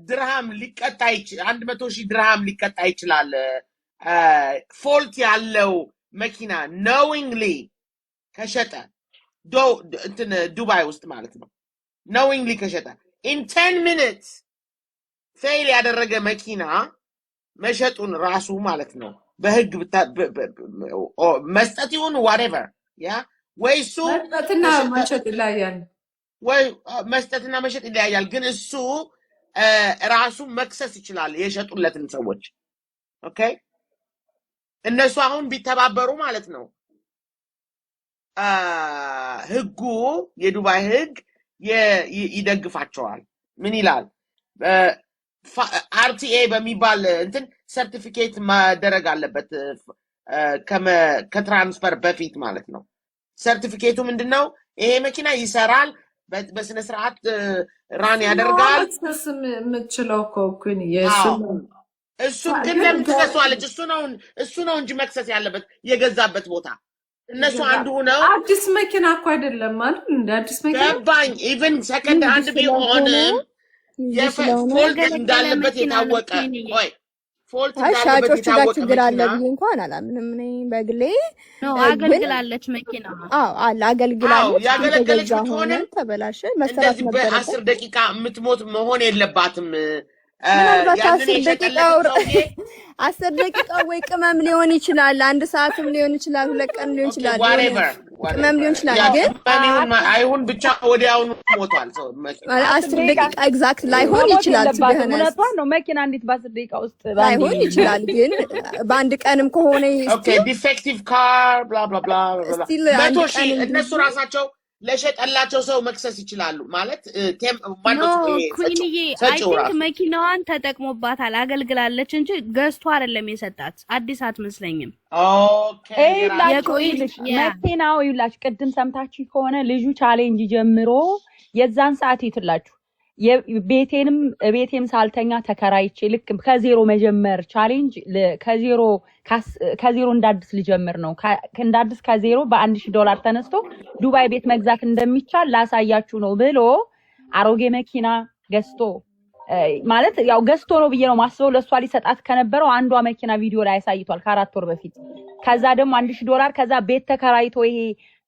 ድርሃም ሊቀጣ ይችላል 100,000 ድርሃም ሊቀጣ ይችላል ፎልት ያለው መኪና knowingly ከሸጠ እንትን ዱባይ ውስጥ ማለት ነው knowingly ከሸጠ in 10 minutes ፌል ያደረገ መኪና መሸጡን ራሱ ማለት ነው በህግ መስጠት ይሁን whatever ያ ወይሱ መስጠትና መሸጥ ይለያያል ወይ መስጠትና መሸጥ ይለያያል ግን እሱ ራሱ መክሰስ ይችላል የሸጡለትን ሰዎች ኦኬ እነሱ አሁን ቢተባበሩ ማለት ነው ህጉ የዱባይ ህግ ይደግፋቸዋል ምን ይላል RTA በሚባል እንትን ሰርቲፊኬት ማደረግ አለበት ከትራንስፈር በፊት ማለት ነው ሰርቲፊኬቱ ምንድነው ይሄ መኪና ይሰራል በስነ ስርዓት ራን ያደርጋል ምትችለው ኮኩን እሱ ግን ለምትከሷለች እሱ ነው እንጂ መክሰስ ያለበት የገዛበት ቦታ እነሱ አንዱ ሆነው አዲስ መኪና እኮ አይደለም ማለት እንደ አዲስ መኪና ገባኝ ኢቭን ሰከንድ አንድ ቢሆን ፎልት እንዳለበት የታወቀ ወይ ፎልት እንዳለበት የታወቀ ችግር አለብኝ እንኳን አላምንም እኔ በግሌ አገልግላለች መኪና አለ አገልግላለች ያገለገለች ብትሆንም ተበላሸ መሰራት ነበር በ10 ደቂቃ ምትሞት መሆን የለባትም ምናልባት 10 ደቂቃ ወይ ቅመም ሊሆን ይችላል 1 ሰዓትም ሊሆን ይችላል 2 ቀን ሊሆን ይችላል ቅመም ሊሆን ይችላል ግን አይሁን ብቻ ወዲያውኑ ሞቷል ሰው 10 ደቂቃ ኤግዛክት ላይሆን ይችላል ስለሆነ ነው መኪና እንዴት በ10 ደቂቃ ውስጥ ላይሆን ይችላል ግን በአንድ ቀንም ከሆነ ኦኬ ዲፌክቲቭ ካር bla bla bla መቶሺ እነሱ ራሳቸው ለሸጠላቸው ሰው መክሰስ ይችላሉ ማለት ኩኒዬ አይ ቲንክ መኪናዋን ተጠቅሞባታል አገልግላለች እንጂ ገዝቶ አይደለም የሰጣት አዲስ አትመስለኝም ኦኬ መኪናው ይላችሁ ቅድም ሰምታችሁ ከሆነ ልጁ ቻሌንጅ ጀምሮ የዛን ሰዓት ይትላችሁ ቤቴም ሳልተኛ ተከራይቼ ልክ ከዜሮ መጀመር ቻሌንጅ ከዜሮ እንዳድስ ልጀምር ነው እንዳድስ ከዜሮ $1,000 ተነስቶ ዱባይ ቤት መግዛት እንደሚቻል ላሳያችሁ ነው ብሎ አሮጌ መኪና ገዝቶ ማለት ያው ገዝቶ ነው ብዬ ነው ማስበው ለሷ ሊሰጣት ከነበረው አንዷ መኪና ቪዲዮ ላይ ያሳይቷል ከ4 ወር በፊት ከዛ ደግሞ $1,000 ከዛ ቤት ተከራይቶ ይሄ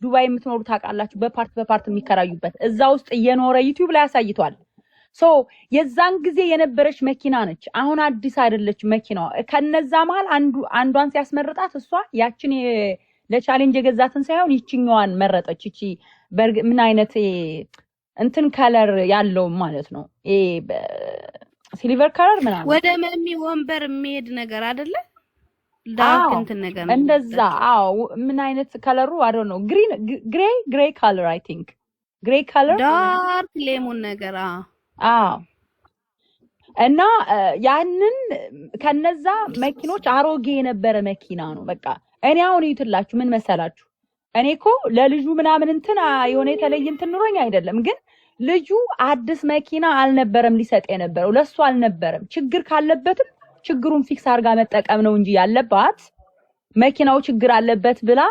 ዱባይ የምትኖሩ ታውቃላችሁ በፓርት የሚከራዩበት እዛ ውስጥ እየኖረ ዩቲዩብ ላይ ያሳይቷል ሶ የዛን ጊዜ የነበረች መኪና ነች አሁን አዲስ አይደለች መኪናው ከነዛ መሃል አንዷን ሲያስመርጣት እሷ ያችን ለቻሌንጅ የገዛትን ሳይሆን ይችኛዋን መረጠች እቺ ምን አይነት እንትን ከለር ያለው ማለት ነው ሲልቨር ከለር ምናምን ወደ መሚ ወንበር የሚሄድ ነገር አይደለ ዳርክ እንትን ነገር እንደዛ ምን አይነት ከለሩ አዶ ነው ግሬ ከለር አይ ቲንክ ግሬ ከለር ዳርክ ሌሞን ነገር እና ያንን ከነዛ መኪኖች አሮጌ የነበረ መኪና ነው በቃ እኔ አሁን ይትላችሁ ምን መሰላችሁ እኔኮ ለልጁ ምናምን እንትን የሆነ የተለየ እንትን ኑሮኝ አይደለም ግን ልጁ አዲስ መኪና አልነበረም ሊሰጥ የነበረው ለሱ አልነበረም ችግር ካለበትም ችግሩን ፊክስ አድርጋ መጠቀም ነው እንጂ ያለባት መኪናው ችግር አለበት ብላ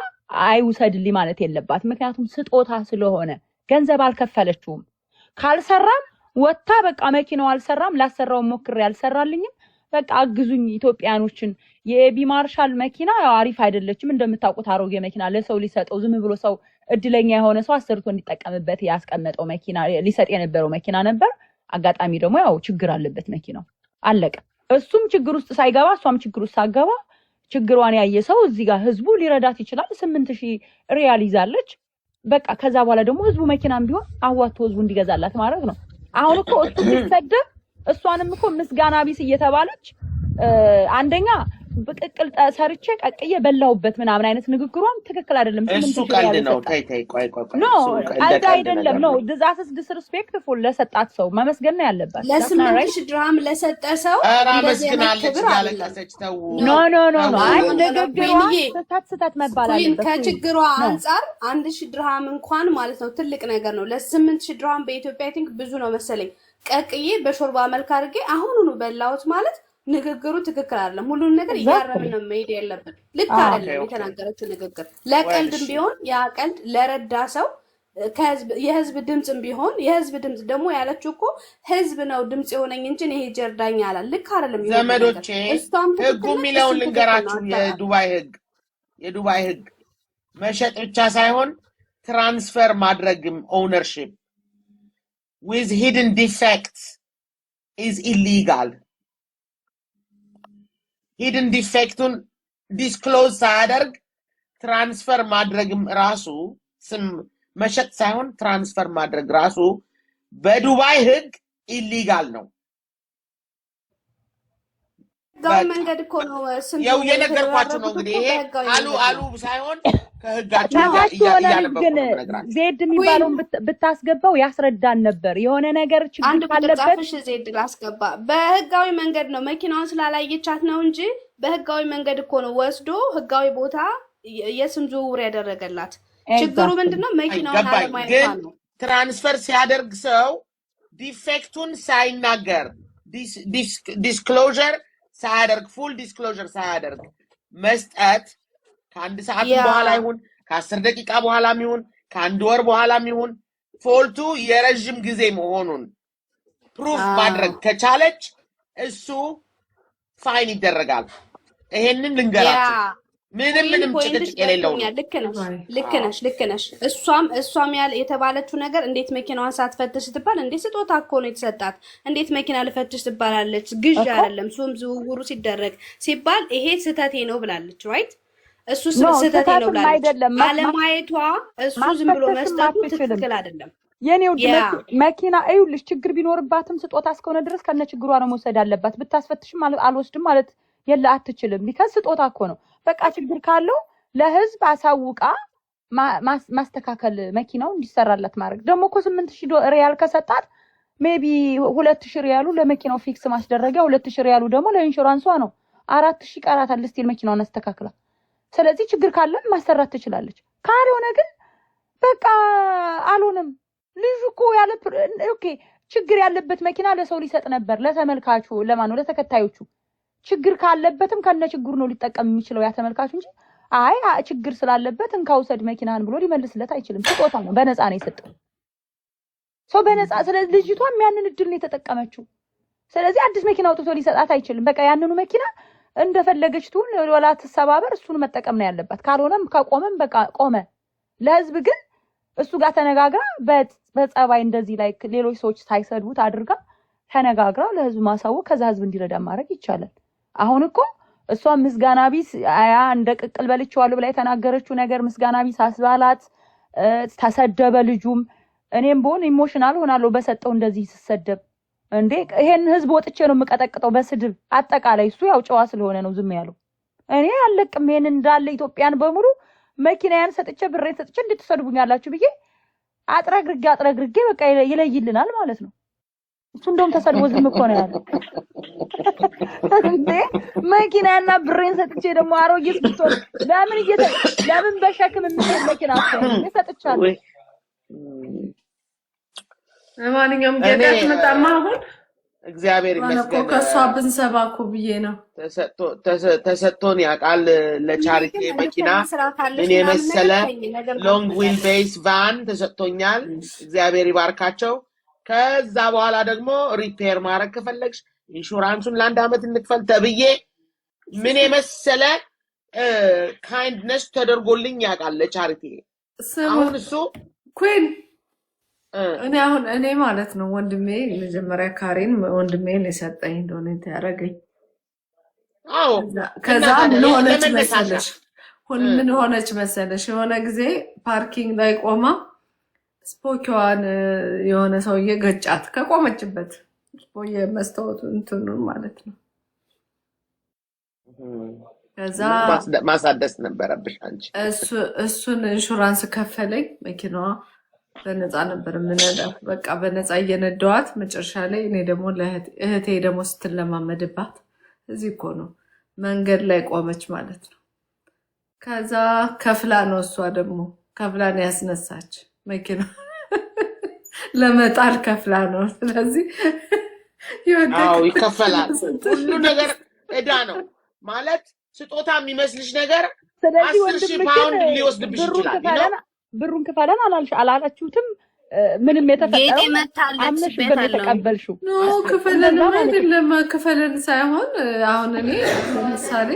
አይውሰድልኝ ማለት የለባት ምክንያቱም ስጦታ ስለሆነ ገንዘብ አልከፈለችውም ካልሰራም ወጣ በቃ መኪናው አልሰራም ላሰራው ሞክር ያልሰራልኝም በቃ አግዙኝ ኢትዮጵያኖችን የኤቢ ማርሻል መኪና ያው አሪፍ አይደለችም እንደምታውቁት አሮጌ መኪና ለሰው ሊሰጠው ዝም ብሎ ሰው እድለኛ የሆነ ሰው አሰርቶ እንዲጠቀምበት ያስቀመጠው መኪና ሊሰጥ የነበረው መኪና ነበር አጋጣሚ ደግሞ ያው ችግር አለበት መኪናው አለቀ እሱም ችግር ውስጥ ሳይገባ እሷም ችግር ውስጥ ሳገባ ችግሯን ያየ ሰው እዚህ ጋር ህዝቡ ሊረዳት ይችላል 8,000 ሪያል ይዛለች በቃ ከዛ በኋላ ደግሞ ህዝቡ መኪናም ቢሆን አዋጥቶ ህዝቡ እንዲገዛላት ማድረግ ነው አሁን እኮ እሱ ሲሰደብ እሷንም እኮ ምስጋና ቢስ እየተባለች አንደኛ በቅቅል ሰርቼ ቀቅዬ በላውበት ምናምን አይነት ንግግሯም ትክክል አይደለም እሱ ቀልድ ነው ታይ ቆይ ኖ ቀልድ አይደለም ነው ዲዛስስ ዲስሪስፔክትፉል ለሰጣት ሰው መመስገን ነው ያለባት ለ8,000 ድርሃም ለሰጠ ሰው መስግናለች ያለቀሰች ተው ኖ አይ ንግግሯ ስህተት መባል አለበት ከችግሯ አንፃር 1,000 ድርሃም እንኳን ማለት ነው ትልቅ ነገር ነው ለ8,000 ድርሃም በኢትዮጵያ አይ ቲንክ ብዙ ነው መሰለኝ ቀቅዬ በሾርባ መልክ አድርጌ አሁኑኑ በላውት ማለት ንግግሩ ትክክል አይደለም ሁሉን ነገር ያረምን ነው መሄድ ያለበት ልክ አይደለም የተናገረችው ንግግር ለቀልድም ቢሆን ያ ቀልድ ለረዳ ሰው የህዝብ ድምጽም ቢሆን የህዝብ ድምጽ ደግሞ ያለችው እኮ ህዝብ ነው ድምጽ የሆነኝ እንጂ ይሄ ጀርዳኛ አላል ልክ አይደለም ዘመዶቼ ህጉ የሚለውን ልንገራችሁ የዱባይ ህግ መሸጥ ብቻ ሳይሆን ትራንስፈር ማድረግም ownership with hidden defects is illegal hidden defectun disclose ሳያደርግ ትራንስፈር ማድረግም ራሱ ስም መሸጥ ሳይሆን ትራንስፈር ማድረግ ራሱ በዱባይ ህግ ኢሊጋል ነው ጋር መንገድ እኮ ነው ያው የነገርኳችሁ ነው እንግዲህ ይሄ አሉ ሳይሆን ከህጋችሁ ግን ዜድ የሚባለው ብታስገባው ያስረዳን ነበር የሆነ ነገር ችግር ካለበት ዜድ ላስገባ በህጋዊ መንገድ ነው መኪናውን ስላላየቻት ነው እንጂ በህጋዊ መንገድ እኮ ነው ወስዶ ህጋዊ ቦታ የስም ዝውውር ያደረገላት ችግሩ ምንድነው መኪናውን አለማየቷ ነው ትራንስፈር ሲያደርግ ሰው ዲፌክቱን ሳይናገር ዲስክሎዠር ሳያደርግ ፉል ዲስክሎዠር ሳያደርግ መስጠት ከአንድ ሰዓት በኋላ ይሁን ከ10 ደቂቃ በኋላም ይሁን ከአንድ ወር በኋላም ይሁን ፎልቱ የረጅም ጊዜ መሆኑን ፕሩፍ ማድረግ ከቻለች እሱ ፋይን ይደረጋል ይሄንን ልንገራችሁ ምንም ጭቅጭቅ የሌለው ልክ ነሽ እሷም የተባለችው ነገር እንዴት መኪናዋን ሳትፈትሽ ትባል እንዴ ስጦታ እኮ ነው የተሰጣት እንዴት መኪና ልፈትሽ ትባላለች ግዥ አይደለም ሱም ዝውውሩ ሲደረግ ሲባል ይሄ ስህተቴ ነው ብላለች ራይት እሱ ስህተቴ ነው ብላለች አለማየቷ እሱ ዝም ብሎ መስጠቱ ትክክል አይደለም የኔው መኪና አይውልሽ ችግር ቢኖርባትም ስጦታ እስከሆነ ድረስ ከነ ችግሯ ነው መውሰድ አለባት ብታስፈትሽም አልወስድም ማለት የለ አትችልም ቢካዝ ስጦታ እኮ ነው በቃ ችግር ካለው ለህዝብ አሳውቃ ማስተካከል መኪናው እንዲሰራላት ማድረግ ደግሞ እኮ 8000 ሪያል ከሰጣት ሜቢ 2000 ሪያሉ ለመኪናው ፊክስ ማስደረጊያ 2000 ሪያሉ ደግሞ ለኢንሹራንሷ ነው 4000 ቀራታል ለስቲል መኪናውን አስተካክላ ስለዚህ ችግር ካለ ማሰራት ትችላለች ካልሆነ ግን በቃ አልሆነም ልጅ እኮ ያለ ኦኬ ችግር ያለበት መኪና ለሰው ሊሰጥ ነበር ለተመልካቹ ለማን ለተከታዮቹ ችግር ካለበትም ከነ ችግሩ ነው ሊጠቀም የሚችለው ያ ተመልካቹ እንጂ አይ ችግር ስላለበት እንካውሰድ መኪናን ብሎ ሊመልስለት አይችልም ስጦታ ነው በነፃ ነው የሰጠው ሰው በነፃ ስለዚህ ልጅቷም ያንን እድል ነው የተጠቀመችው ስለዚህ አዲስ መኪና አውጥቶ ሊሰጣት አይችልም በቃ ያንኑ መኪና እንደፈለገች ትሁን ወላ ተሰባበር እሱን መጠቀም ነው ያለባት ካልሆነም ከቆመም በቃ ቆመ ለህዝብ ግን እሱ ጋር ተነጋግራ በጸባይ እንደዚህ ላይ ሌሎች ሰዎች ሳይሰዱት አድርጋ ተነጋግራ ለህዝብ ማሳወቅ ከዛ ህዝብ እንዲረዳ ማድረግ ይቻላል አሁን እኮ እሷ ምስጋና ቢስ አያ እንደቅቅል በልቻለሁ ብላ የተናገረችው ነገር ምስጋና ቢስ አስባላት ተሰደበ ልጁም እኔም ቦን ኢሞሽናል ሆናለሁ በሰጠው እንደዚህ ሲሰደብ እንዴ ይሄን ህዝብ ወጥቼ ነው የምቀጠቅጠው በስድብ አጠቃላይ እሱ ያው ጨዋ ስለሆነ ነው ዝም ያለው እኔ አለቅም ይሄን እንዳለ ኢትዮጵያን በሙሉ መኪናያን ሰጥቼ ብሬን ሰጥቼ እንድትሰድቡኛላችሁ ብዬ አጥረግርጌ በቃ ይለይልናል ማለት ነው እሱ እንደውም ተሰድቦ ዝም እኮ ነው ያለው እንዴ መኪናና ብሬን ሰጥቼ ደግሞ አሮጊት ብትሆን ለምን በሸክም የሚሄድ መኪና ሰጥቻለሁ ለማንኛውም ገዳት መጣማ አሁን እግዚአብሔር ይመስገን ከሷ ብንሰባኩ ብዬ ነው ተሰጥቶን ያቃል ለቻሪቲ መኪና እኔ መሰለ ሎንግ ዊል ቤስ ቫን ተሰጥቶኛል እግዚአብሔር ይባርካቸው ከዛ በኋላ ደግሞ ሪፔር ማድረግ ከፈለግሽ ኢንሹራንሱን ለአንድ አመት እንክፈል ተብዬ ምን የመሰለ ካይንድነስ ተደርጎልኝ ያቃል ለቻሪቲ አሁን እሱ ኩን እኔ ማለት ነው ወንድሜ መጀመሪያ ካሬን ወንድሜ ለሰጠኝ ዶኔት ያረገኝ አዎ ከዛ ምን ሆነች መሰለሽ የሆነ ጊዜ ፓርኪንግ ላይ ቆማ ስፖኪዋን የሆነ ሰውዬ ገጫት ከቆመችበት ስፖዬ መስታወቱ እንትኑ ማለት ነው ከዛ ማሳደስ ነበረብሽ አንቺ እሱን ኢንሹራንስ ከፈለኝ መኪናዋ በነፃ ነበር ምንነዳው በቃ በነፃ እየነዳዋት መጨረሻ ላይ እኔ ደግሞ ለእህቴ ደግሞ ስትለማመድባት እዚህ እኮ ነው መንገድ ላይ ቆመች ማለት ነው ከዛ ከፍላ ነው እሷ ደግሞ ከፍላ ነው ያስነሳች መኪና ለመጣል ከፍላ ነው ስለዚህ ይከፈላል ሁሉ ነገር እዳ ነው ማለት ስጦታ የሚመስልሽ ነገር 10,000 ፓውንድ ሊወስድብሽ ይችላል ብሩን ክፈለን አላላችሁትም። ምንም የተፈጠረው ጌጤ መታለች አምነሽበት የተቀበልሽው ኖ ክፈለን አይደለም ክፈለን ሳይሆን አሁን እኔ ለምሳሌ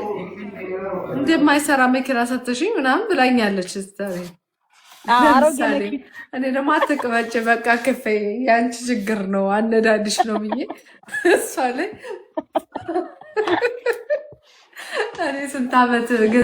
እንደማይሰራ መኪና ሰጥተሽኝ ምናምን ብላኛለች ስታሪ አሮጌ እኔ ደግሞ አትቅበጭ በቃ ክፈይ ያንቺ ችግር ነው አነዳድሽ ነው ብዬ እሷ ላይ እኔ ስንት ዓመት